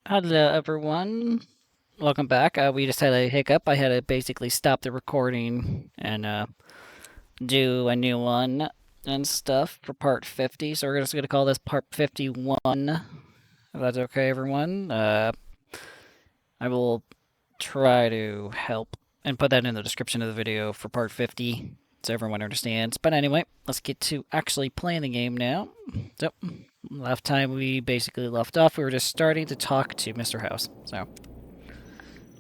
Hello, everyone. Welcome back. We just had a hiccup. I had to basically stop the recording and do a new one and stuff for part 50. So we're just going to call this part 51. If that's okay, everyone. I will try to help and put that in the description of the video for part 50 so everyone understands. But anyway, let's get to actually playing the game now. So, last time we basically left off, we were just starting to talk to Mr. House. So,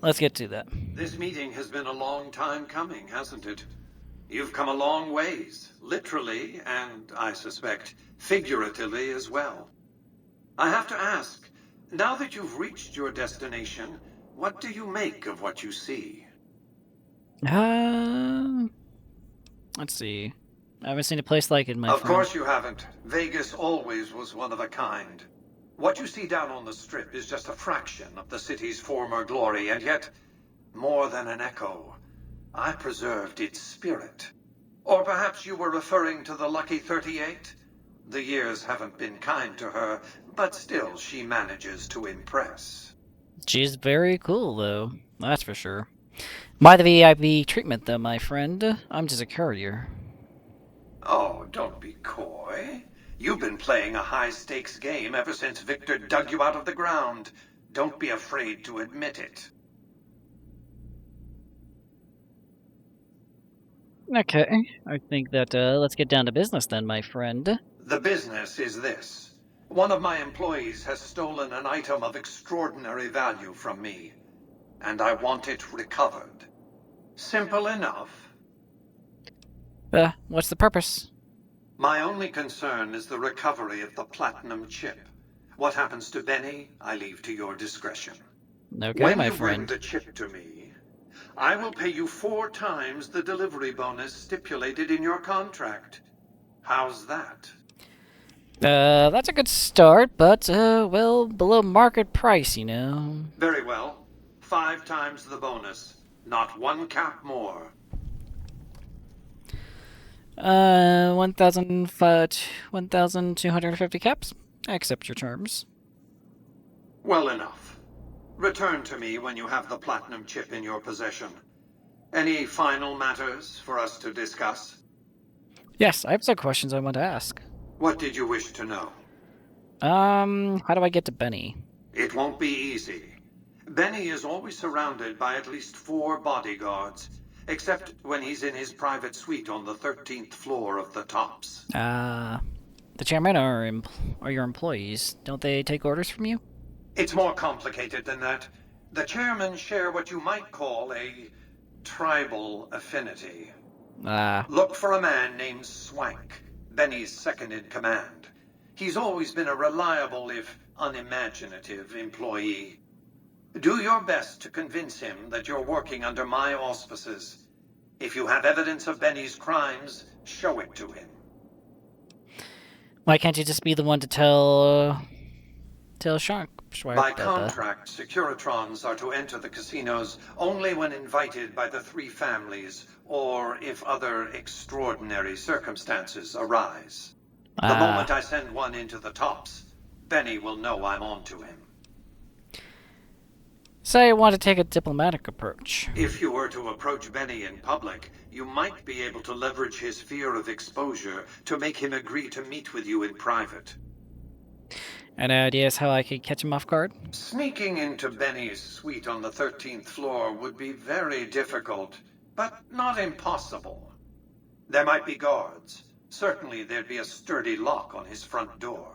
let's get to that. This meeting has been a long time coming, hasn't it? You've come a long ways, literally, and I suspect figuratively as well. I have to ask, now that you've reached your destination, what do you make of what you see? Uh, let's see. I haven't seen a place like it, my Of friend. course you haven't. Vegas always was one of a kind. What you see down on the Strip is just a fraction of the city's former glory, and yet, more than an echo, I preserved its spirit. Or perhaps you were referring to the Lucky 38? The years haven't been kind to her, but still she manages to impress. She's very cool, though. That's for sure. Why the VIP treatment, though, my friend? I'm just a courier. Oh, don't be coy. You've been playing a high-stakes game ever since Victor dug you out of the ground. Don't be afraid to admit it. Okay, I think that, let's get down to business then, my friend. The business is this. One of my employees has stolen an item of extraordinary value from me, and I want it recovered. Simple enough. What's the purpose? My only concern is the recovery of the platinum chip. What happens to Benny, I leave to your discretion. Okay, When my you bring friend. the chip to me, I will pay you 4 times the delivery bonus stipulated in your contract. How's that? That's a good start, but, well, below market price, you know. Very well. 5 times the bonus. Not 1 cap more. 1,250 caps? I accept your terms. Well enough. Return to me when you have the platinum chip in your possession. Any final matters for us to discuss? Yes, I have some questions I want to ask. What did you wish to know? How do I get to Benny? It won't be easy. Benny is always surrounded by at least 4 bodyguards, except when he's in his private suite on the 13th floor of the Tops. The chairman are your employees. Don't they take orders from you? It's more complicated than that. The chairmen share what you might call a tribal affinity. Look for a man named Swank, Benny's second in command. He's always been a reliable, if unimaginative, employee. Do your best to convince him that you're working under my auspices. If you have evidence of Benny's crimes, show it to him. Why can't you just be the one to tell Shark? By contract, Securitrons are to enter the casinos only when invited by the 3 families, or if other extraordinary circumstances arise. The moment I send one into the Tops, Benny will know I'm on to him. Say I want to take a diplomatic approach. If you were to approach Benny in public, you might be able to leverage his fear of exposure to make him agree to meet with you in private. Any ideas how I could catch him off guard? Sneaking into Benny's suite on the 13th floor would be very difficult, but not impossible. There might be guards. Certainly there'd be a sturdy lock on his front door.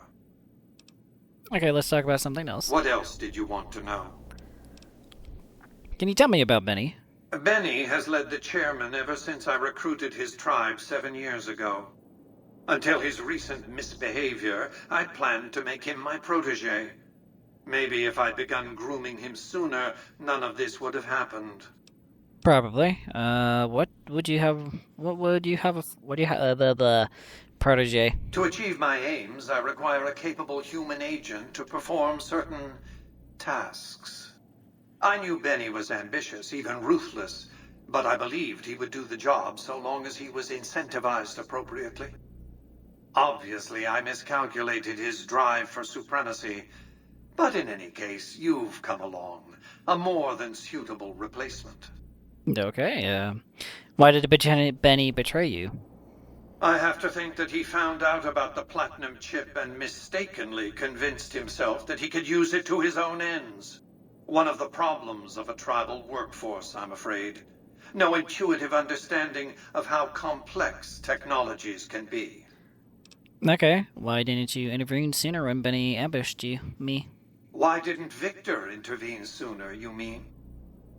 Okay, let's talk about something else. What else did you want to know? Can you tell me about Benny? Benny has led the chairman ever since I recruited his tribe 7 years ago. Until his recent misbehavior, I'd planned to make him my protege. Maybe if I'd begun grooming him sooner, none of this would have happened. Probably. What do you have the protege? To achieve my aims, I require a capable human agent to perform certain tasks. I knew Benny was ambitious, even ruthless, but I believed he would do the job so long as he was incentivized appropriately. Obviously, I miscalculated his drive for supremacy. But in any case, you've come along. A more than suitable replacement. Okay, why did Benny betray you? I have to think that he found out about the platinum chip and mistakenly convinced himself that he could use it to his own ends. One of the problems of a tribal workforce, I'm afraid. No intuitive understanding of how complex technologies can be. Okay, why didn't you intervene sooner when Benny ambushed me? Why didn't Victor intervene sooner, you mean?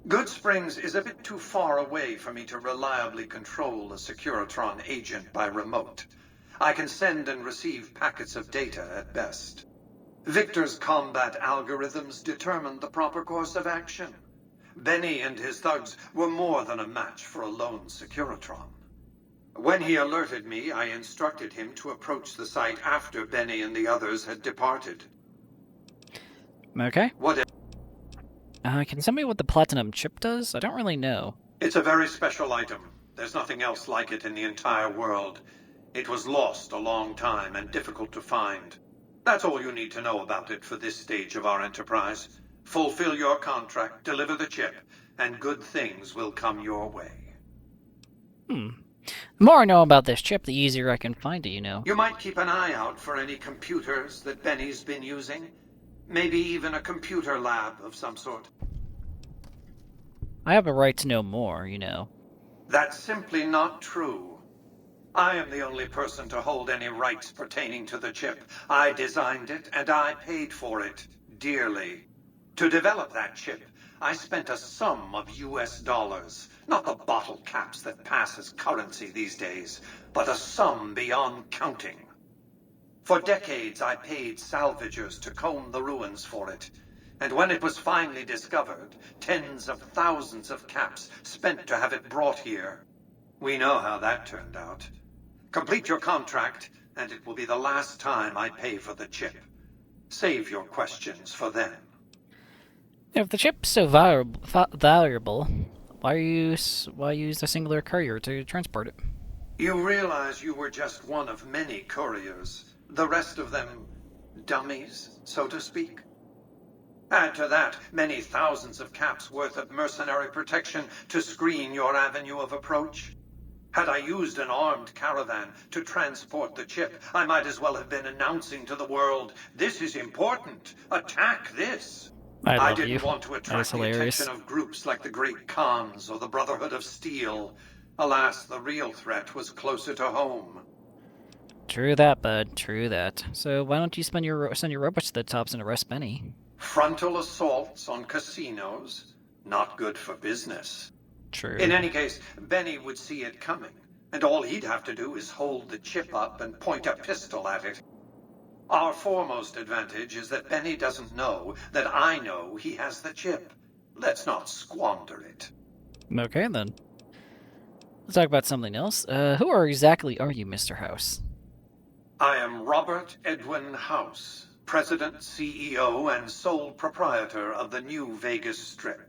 Goodsprings is a bit too far away for me to reliably control a Securitron agent by remote. I can send and receive packets of data at best. Victor's combat algorithms determined the proper course of action. Benny and his thugs were more than a match for a lone Securitron. When he alerted me, I instructed him to approach the site after Benny and the others had departed. Okay. Can you tell me what the platinum chip does? I don't really know. It's a very special item. There's nothing else like it in the entire world. It was lost a long time and difficult to find. That's all you need to know about it for this stage of our enterprise. Fulfill your contract, deliver the chip, and good things will come your way. The more I know about this chip, the easier I can find it, you know. You might keep an eye out for any computers that Benny's been using. Maybe even a computer lab of some sort. I have a right to know more, you know. That's simply not true. I am the only person to hold any rights pertaining to the chip. I designed it, and I paid for it, dearly. To develop that chip, I spent a sum of US dollars. Not the bottle caps that pass as currency these days, but a sum beyond counting. For decades, I paid salvagers to comb the ruins for it. And when it was finally discovered, tens of thousands of caps spent to have it brought here. We know how that turned out. Complete your contract, and it will be the last time I pay for the chip. Save your questions for then. If the chip's so valuable, why use a singular courier to transport it? You realize you were just one of many couriers. The rest of them, dummies, so to speak. Add to that many thousands of caps worth of mercenary protection to screen your avenue of approach. Had I used an armed caravan to transport the chip, I might as well have been announcing to the world, this is important, attack this. I didn't want to attract the attention of groups like the Great Khans or the Brotherhood of Steel. Alas, the real threat was closer to home. True that, bud. True that. So why don't you send your robots to the tops and arrest Benny? Frontal assaults on casinos? Not good for business. True. In any case, Benny would see it coming, and all he'd have to do is hold the chip up and point a pistol at it. Our foremost advantage is that Benny doesn't know that I know he has the chip. Let's not squander it. Okay, then. Let's talk about something else. Who exactly are you, Mr. House? I am Robert Edwin House, President, CEO, and sole proprietor of the New Vegas Strip.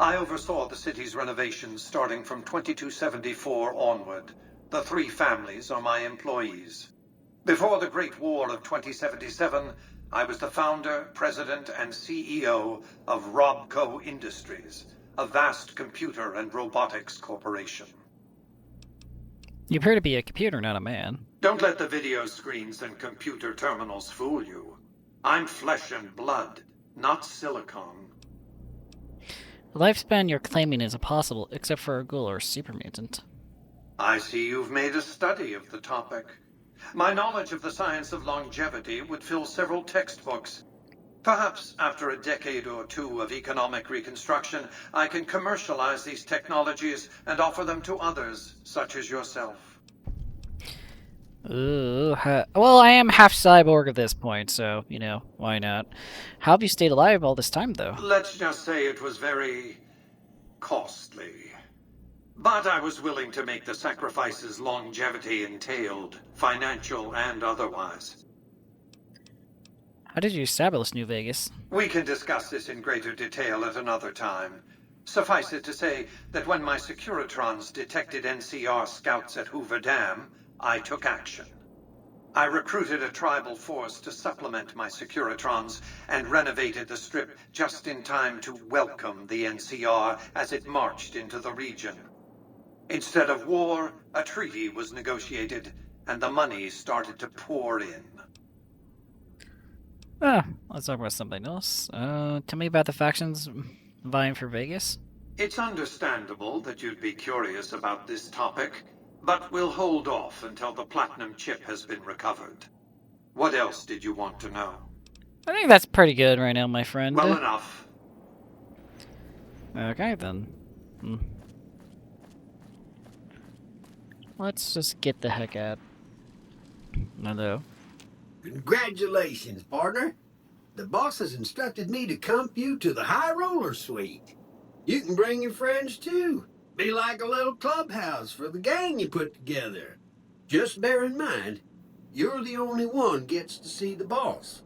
I oversaw the city's renovations starting from 2274 onward. The 3 families are my employees. Before the Great War of 2077, I was the founder, president, and CEO of Robco Industries, a vast computer and robotics corporation. You appear to be a computer, not a man. Don't let the video screens and computer terminals fool you. I'm flesh and blood, not silicone. The lifespan you're claiming is impossible, except for a ghoul or a super mutant. I see you've made a study of the topic. My knowledge of the science of longevity would fill several textbooks. Perhaps after a decade or 2 of economic reconstruction, I can commercialize these technologies and offer them to others, such as yourself. Ooh, well, I am half cyborg at this point, so, you know, why not? How have you stayed alive all this time, though? Let's just say it was very costly. But I was willing to make the sacrifices longevity entailed, financial and otherwise. How did you establish New Vegas? We can discuss this in greater detail at another time. Suffice it to say that when my Securitrons detected NCR scouts at Hoover Dam, I took action. I recruited a tribal force to supplement my Securitrons and renovated the strip just in time to welcome the NCR as it marched into the region. Instead of war, a treaty was negotiated, and the money started to pour in. Let's talk about something else. Tell me about the factions vying for Vegas. It's understandable that you'd be curious about this topic, but we'll hold off until the platinum chip has been recovered. What else did you want to know? I think that's pretty good right now, my friend. Well enough. Okay, then. Let's just get the heck out. Hello. Congratulations, partner. The boss has instructed me to comp you to the High Roller Suite. You can bring your friends, too. Be like a little clubhouse for the gang you put together. Just bear in mind, you're the only one gets to see the boss.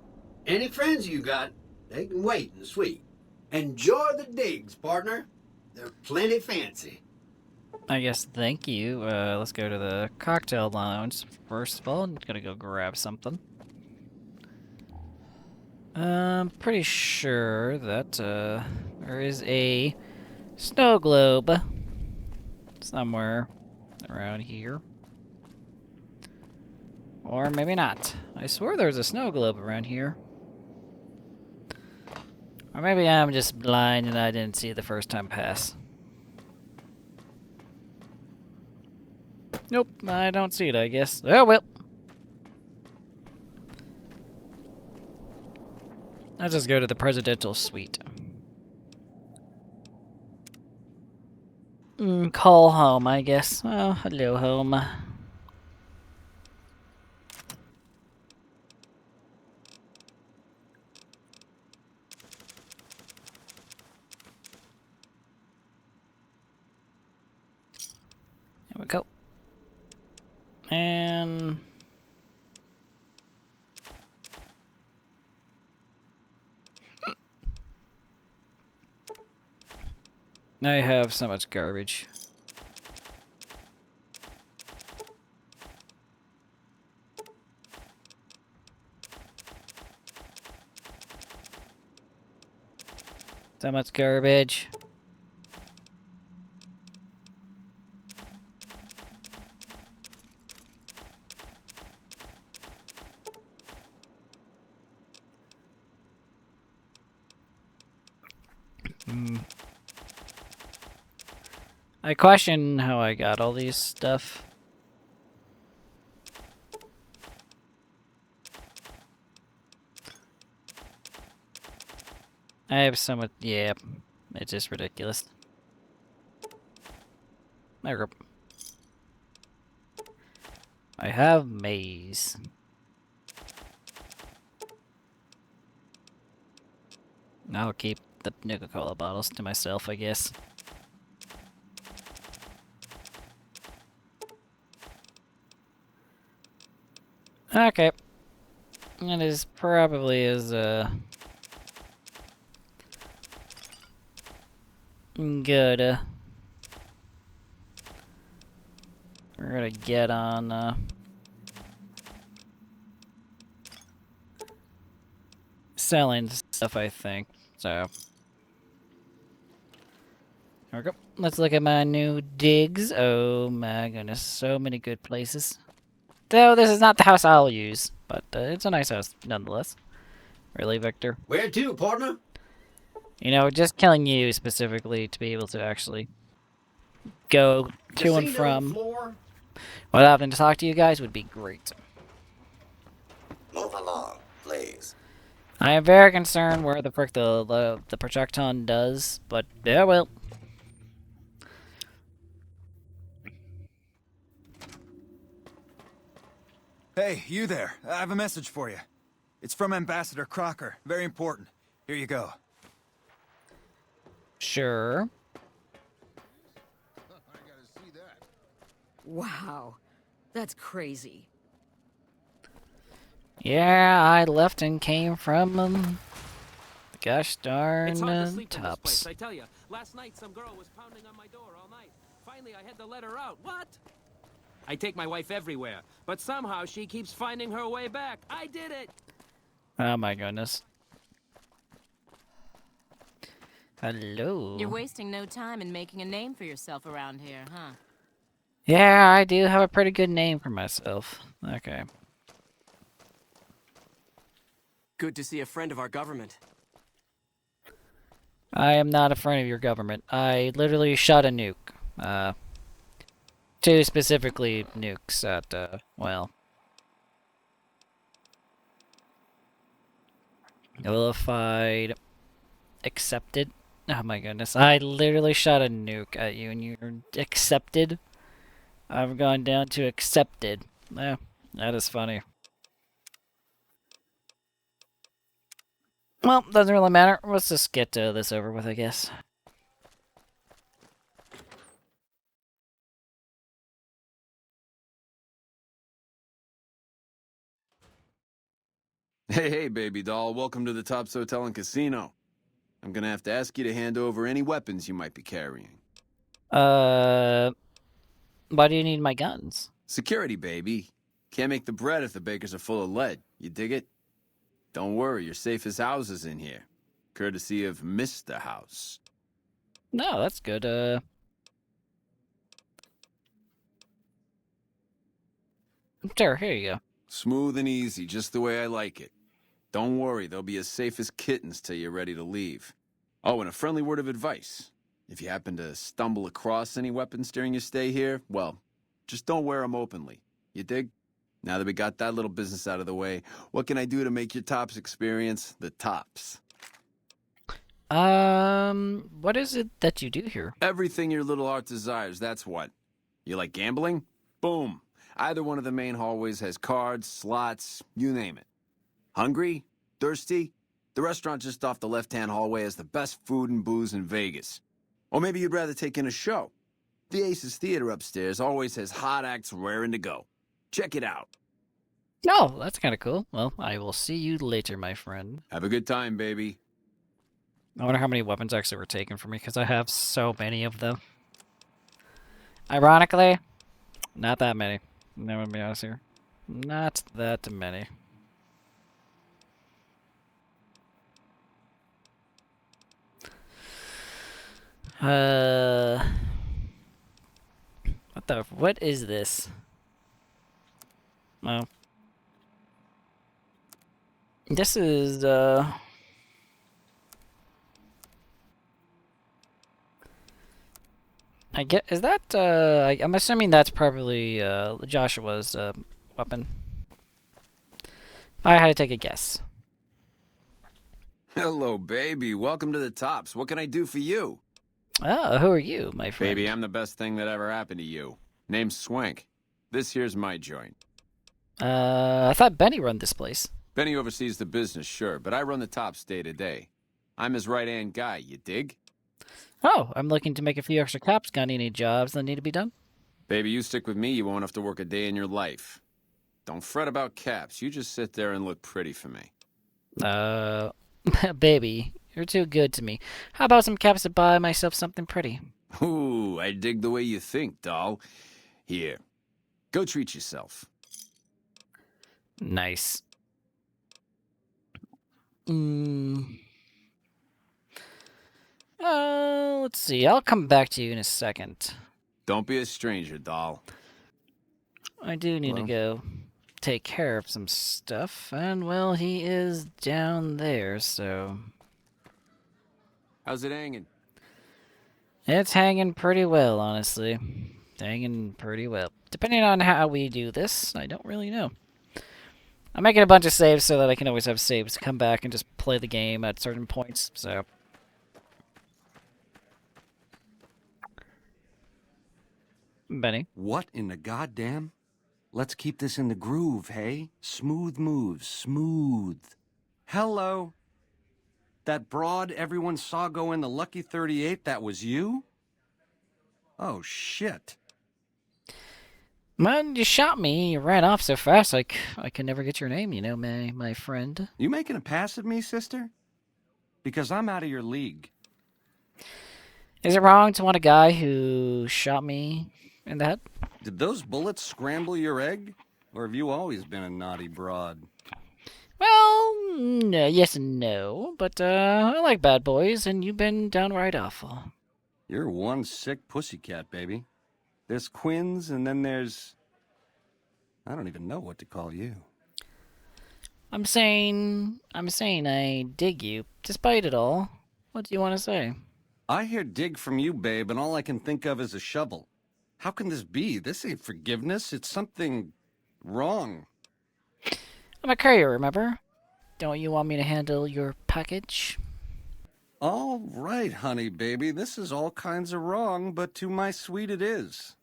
Any friends you got, they can wait in the suite. Enjoy the digs, partner. They're plenty fancy. I guess, thank you. Let's go to the cocktail lounge. First of all, I'm gonna go grab something. I'm pretty sure that, there is a snow globe somewhere around here. Or maybe not. I swore there was a snow globe around here. Or maybe I'm just blind and I didn't see it the first time pass. Nope, I don't see it, I guess. Oh, well. I'll just go to the presidential suite. Call home, I guess. Oh, hello, home. There we go. And... I have so much garbage. So much garbage. I question how I got all these stuff. I have so much, yeah, it's just ridiculous. There we go. I have maize. I'll keep the Nuka-Cola bottles to myself, I guess. Okay. That is probably as, good. We're gonna get on, selling stuff, I think. So. There we go. Let's look at my new digs. Oh my goodness, so many good places. Though this is not the house I'll use, but it's a nice house nonetheless. Really, Victor? Where to, partner? You know, just killing you specifically to be able to actually go to and from without having to talk to you guys would be great. Move along, please. I am very concerned where the frick the projecton does, but yeah, well. Hey, you there. I have a message for you. It's from Ambassador Crocker. Very important. Here you go. Sure. I gotta see that. Wow. That's crazy. Yeah, I left and came from the gosh darn It's hard to sleep tops. in this place, I tell you. Last night some girl was pounding on my door all night. Finally I had to let her out. What? I take my wife everywhere, but somehow she keeps finding her way back. I did it! Oh my goodness. Hello. You're wasting no time in making a name for yourself around here, huh? Yeah, I do have a pretty good name for myself. Okay. Good to see a friend of our government. I am not a friend of your government. I literally shot a nuke. Two specifically nukes at, well... Nullified... Accepted? Oh my goodness. I literally shot a nuke at you and you're accepted? I've gone down to accepted. Yeah, that is funny. Well, doesn't really matter. Let's just get this over with, I guess. Hey, baby doll. Welcome to the Tops Hotel and Casino. I'm gonna have to ask you to hand over any weapons you might be carrying. Why do you need my guns? Security, baby. Can't make the bread if the bakers are full of lead. You dig it? Don't worry, you're safe as houses in here. Courtesy of Mr. House. No, that's good. Sure, here you go. Smooth and easy, just the way I like it. Don't worry, they'll be as safe as kittens till you're ready to leave. Oh, and a friendly word of advice. If you happen to stumble across any weapons during your stay here, well, just don't wear them openly. You dig? Now that we got that little business out of the way, what can I do to make your Tops experience the tops? What is it that you do here? Everything your little heart desires, that's what. You like gambling? Boom. Either one of the main hallways has cards, slots, you name it. Hungry? Thirsty? The restaurant just off the left-hand hallway has the best food and booze in Vegas. Or maybe you'd rather take in a show. The Aces Theater upstairs always has hot acts raring to go. Check it out. Oh, that's kind of cool. Well, I will see you later, my friend. Have a good time, baby. I wonder how many weapons actually were taken from me, because I have so many of them. Ironically, not that many. I'm gonna be honest here. Not that many. What is this? Oh. This is, I get, is that, I'm assuming that's probably, Joshua's, weapon. If I had to take a guess. Hello, baby. Welcome to the Tops. What can I do for you? Oh, who are you, my friend? Baby, I'm the best thing that ever happened to you. Name's Swank. This here's my joint. I thought Benny run this place. Benny oversees the business, sure, but I run the Tops day to day. I'm his right-hand guy, you dig? Oh, I'm looking to make a few extra cops. Got any jobs that need to be done? Baby, you stick with me, you won't have to work a day in your life. Don't fret about caps. You just sit there and look pretty for me. Baby, you're too good to me. How about some caps to buy myself something pretty? Ooh, I dig the way you think, doll. Here, go treat yourself. Nice. Let's see. I'll come back to you in a second. Don't be a stranger, doll. I do need to go take care of some stuff, and, well, he is down there, so... How's it hanging? It's hanging pretty well, honestly. Hanging pretty well. Depending on how we do this, I don't really know. I'm making a bunch of saves so that I can always have saves to come back and just play the game at certain points, so... Benny? What in the goddamn? Let's keep this in the groove, hey? Smooth moves, smooth. Hello? That broad everyone saw go in the Lucky 38, that was you? Oh, shit. Man, you shot me. You ran off so fast, I could never get your name, you know, my friend. You making a pass at me, sister? Because I'm out of your league. Is it wrong to want a guy who shot me in the head? Did those bullets scramble your egg? Or have you always been a naughty broad? Well, no, yes and no, but I like bad boys, and you've been downright awful. You're one sick pussycat, baby. There's Quinn's, and then there's... I don't even know what to call you. I'm saying I dig you, despite it all. What do you want to say? I hear dig from you, babe, and all I can think of is a shovel. How can this be? This ain't forgiveness. It's something wrong. I'm a courier, remember? Don't you want me to handle your package? All right, honey, baby. This is all kinds of wrong, but to my suite it is.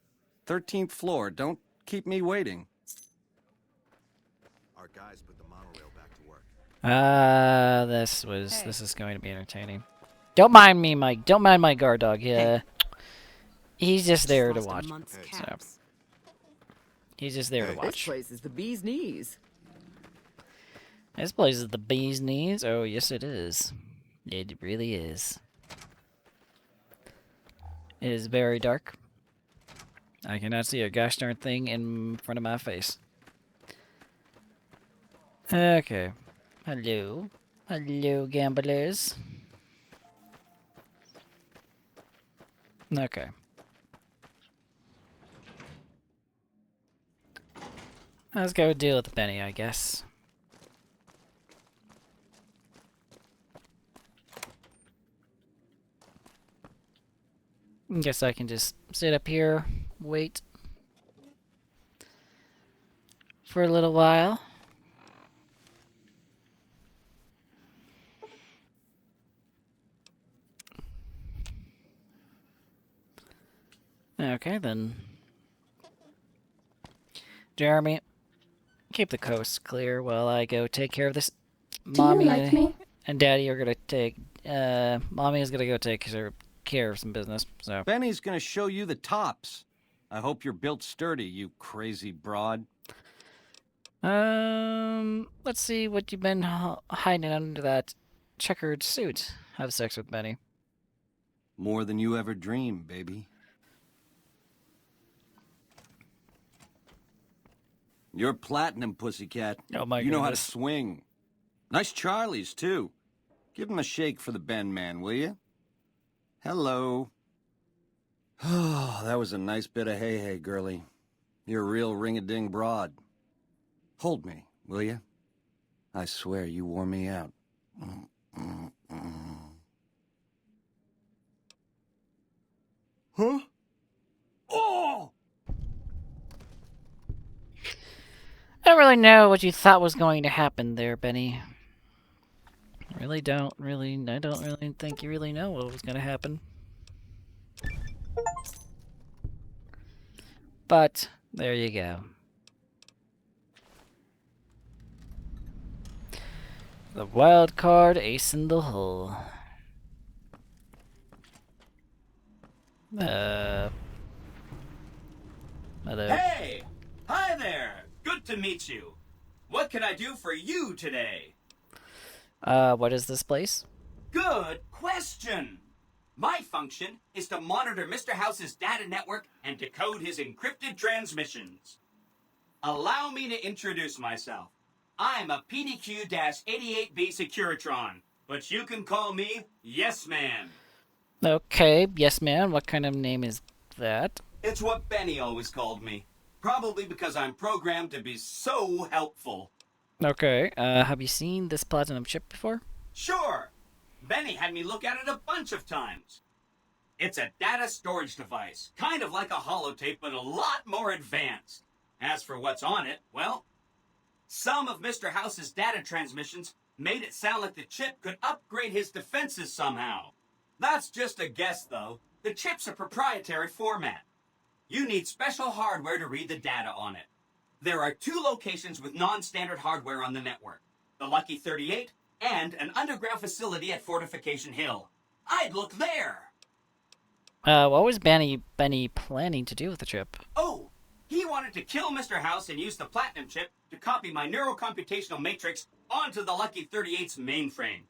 13th floor. Don't keep me waiting. Our guys put the monorail back to work. This is going to be entertaining. Don't mind me, Mike. Don't mind my guard dog. Yeah, he's just there to watch. So. He's just there to watch. This place is the bee's knees. This place is the bee's knees. Oh, yes, it is. It really is. It is very dark. I cannot see a gosh darn thing in front of my face. Okay. Hello. Hello, gamblers. Okay. Let's go deal with Benny, I guess. Guess I can just sit up here, wait for a little while. Okay, then. Jeremy, keep the coast clear while I go take care of this. Mommy and Daddy are gonna take. Mommy is gonna go take care of some business. So Benny's gonna show you the tops. I hope you're built sturdy, you crazy broad. Let's see what you've been hiding under that checkered suit. Have sex with Benny. More than you ever dreamed, baby. You're platinum, pussycat. Oh my You know how to goodness. swing. Nice Charlies, too. Give him a shake for the Ben man, will you? Hello. Oh, that was a nice bit of hey-hey, girlie. You're a real ring-a-ding broad. Hold me, will you? I swear you wore me out. Huh? Oh! I don't really know what you thought was going to happen there, Benny. I don't really think you really know what was going to happen. But, there you go. The wild card ace in the hole. Hello. Hey! Hi there! Good to meet you. What can I do for you today? What is this place? Good question! My function is to monitor Mr. House's data network and decode his encrypted transmissions. Allow me to introduce myself. I'm a PDQ-88B Securitron, but you can call me Yes Man. Okay, yes man, what kind of name is that? It's what Benny always called me. Probably because I'm programmed to be so helpful. Okay, have you seen this platinum chip before? Sure. Benny had me look at it a bunch of times. It's a data storage device, kind of like a holotape, but a lot more advanced. As for what's on it, well, some of Mr. House's data transmissions made it sound like the chip could upgrade his defenses somehow. That's just a guess, though. The chip's a proprietary format. You need special hardware to read the data on it. There are 2 locations with non-standard hardware on the network. The Lucky 38 and an underground facility at Fortification Hill. I'd look there! What was Benny planning to do with the chip? Oh, he wanted to kill Mr. House and use the Platinum chip to copy my neurocomputational matrix onto the Lucky 38's mainframe.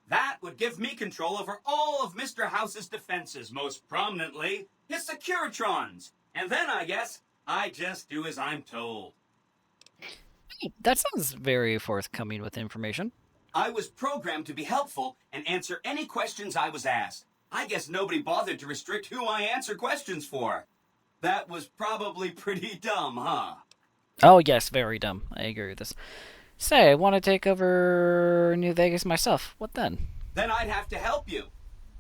That would give me control over all of Mr. House's defenses, most prominently his Securitrons. And then, I guess, I just do as I'm told. That sounds very forthcoming with information. I was programmed to be helpful and answer any questions I was asked. I guess nobody bothered to restrict who I answer questions for. That was probably pretty dumb, huh? Oh, yes, very dumb. I agree with this. Say, I want to take over New Vegas myself. What then? Then I'd have to help you.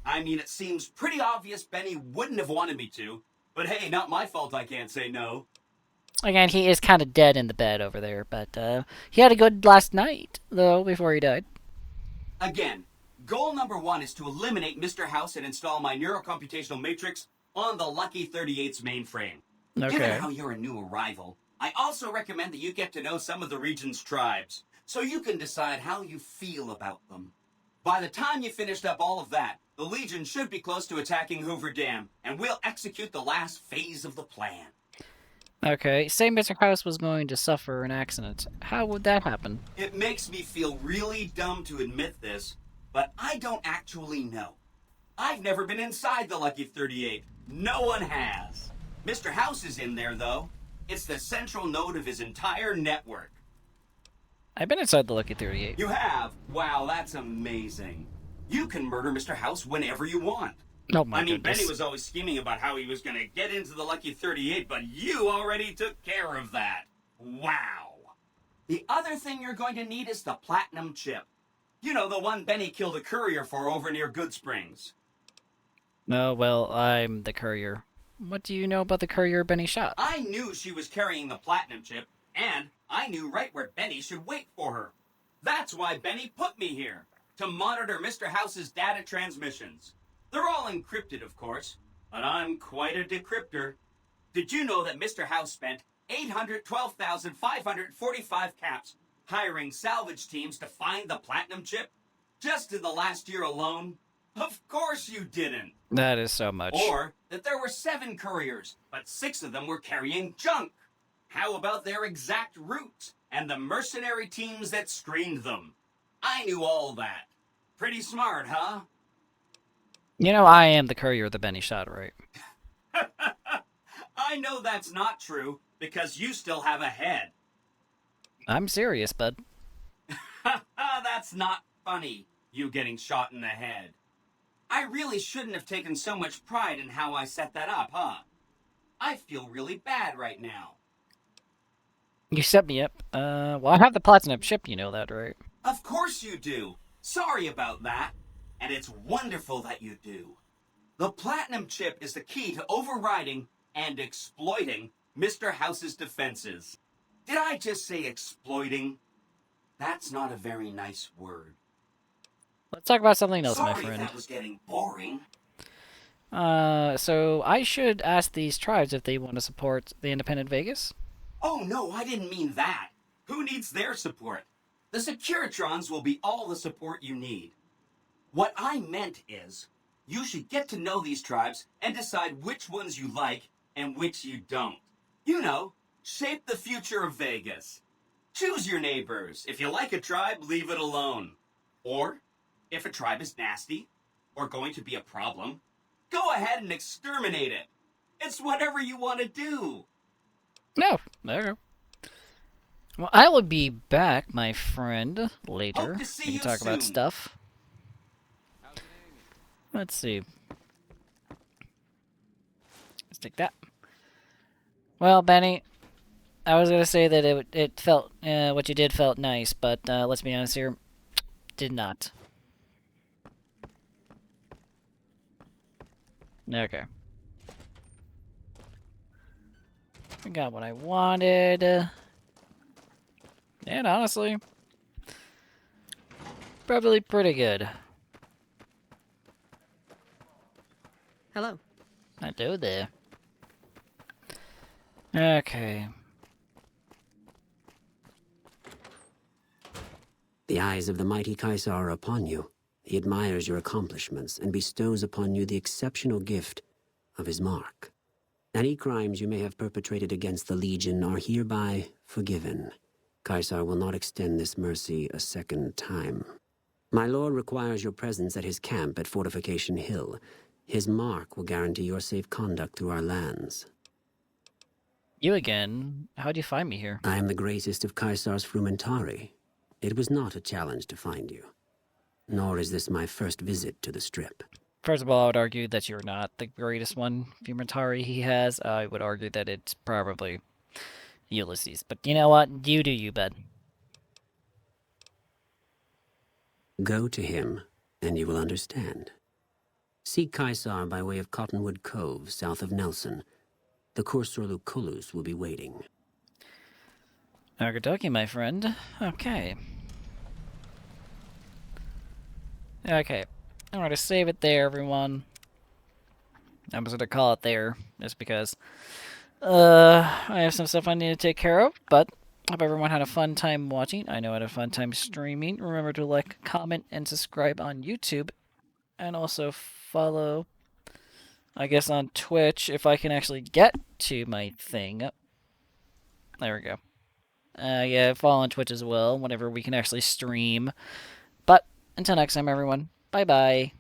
I mean, it seems pretty obvious Benny wouldn't have wanted me to. But hey, not my fault I can't say no. Again, he is kind of dead in the bed over there, but he had a good last night, though, before he died. Again, goal number 1 is to eliminate Mr. House and install my neurocomputational matrix on the Lucky 38's mainframe. Okay. Given how you're a new arrival, I also recommend that you get to know some of the region's tribes, so you can decide how you feel about them. By the time you finished up all of that, the Legion should be close to attacking Hoover Dam, and we'll execute the last phase of the plan. Okay, say Mr. House was going to suffer an accident. How would that happen? It makes me feel really dumb to admit this, but I don't actually know. I've never been inside the Lucky 38. No one has. Mr. House is in there, though. It's the central node of his entire network. I've been inside the Lucky 38. You have? Wow, that's amazing. You can murder Mr. House whenever you want. Oh my goodness. Benny was always scheming about how he was going to get into the Lucky 38, but you already took care of that. Wow. The other thing you're going to need is the platinum chip. You know, the one Benny killed a courier for over near Good Springs. No, well, I'm the courier. What do you know about the courier Benny shot? I knew she was carrying the platinum chip, and I knew right where Benny should wait for her. That's why Benny put me here, to monitor Mr. House's data transmissions. They're all encrypted, of course, but I'm quite a decryptor. Did you know that Mr. House spent 812,545 caps hiring salvage teams to find the platinum chip? Just in the last year alone? Of course you didn't. That is so much. Or that there were 7 couriers, but 6 of them were carrying junk. How about their exact routes and the mercenary teams that screened them? I knew all that. Pretty smart, huh? You know, I am the courier the Benny shot, right? I know that's not true, because you still have a head. I'm serious, bud. That's not funny, you getting shot in the head. I really shouldn't have taken so much pride in how I set that up, huh? I feel really bad right now. You set me up. Well, I have the platinum chip, you know that, right? Of course you do. Sorry about that. And it's wonderful that you do. The platinum chip is the key to overriding and exploiting Mr. House's defenses. Did I just say exploiting? That's not a very nice word. Let's talk about something else, my Sorry friend. That was getting boring. So I should ask these tribes if they want to support the Independent Vegas? Oh, no, I didn't mean that. Who needs their support? The Securitrons will be all the support you need. What I meant is, you should get to know these tribes and decide which ones you like and which you don't. You know, shape the future of Vegas. Choose your neighbors. If you like a tribe, leave it alone. Or, if a tribe is nasty, or going to be a problem, go ahead and exterminate it. It's whatever you want to do. No, there you go. Well, I will be back, my friend, later. Hope to see We you can talk about soon. stuff. Let's see. Let's take that. Well, Benny, I was gonna say that it felt what you did felt nice, but let's be honest here, did not. Okay. I got what I wanted. And honestly, probably pretty good. Hello. Hello there. Okay. The eyes of the mighty Caesar are upon you. He admires your accomplishments and bestows upon you the exceptional gift of his mark. Any crimes you may have perpetrated against the Legion are hereby forgiven. Caesar will not extend this mercy a second time. My lord requires your presence at his camp at Fortification Hill. His mark will guarantee your safe conduct through our lands. You again? How'd you find me here? I am the greatest of Caesar's Frumentari. It was not a challenge to find you. Nor is this my first visit to the Strip. First of all, I would argue that you're not the greatest one Frumentari he has. I would argue that it's probably Ulysses. But you know what? You do you, bud. Go to him, and you will understand. Seek Caesar by way of Cottonwood Cove, south of Nelson. The Cursor Lucullus will be waiting. Okie my friend. Okay. Okay. I'm going to save it there, everyone. I'm just going to call it there, just because I have some stuff I need to take care of, but hope everyone had a fun time watching. I know I had a fun time streaming. Remember to like, comment, and subscribe on YouTube, and also follow, I guess, on Twitch, if I can actually get to my thing. There we go. Yeah, follow on Twitch as well, whenever we can actually stream. But, until next time, everyone, bye-bye.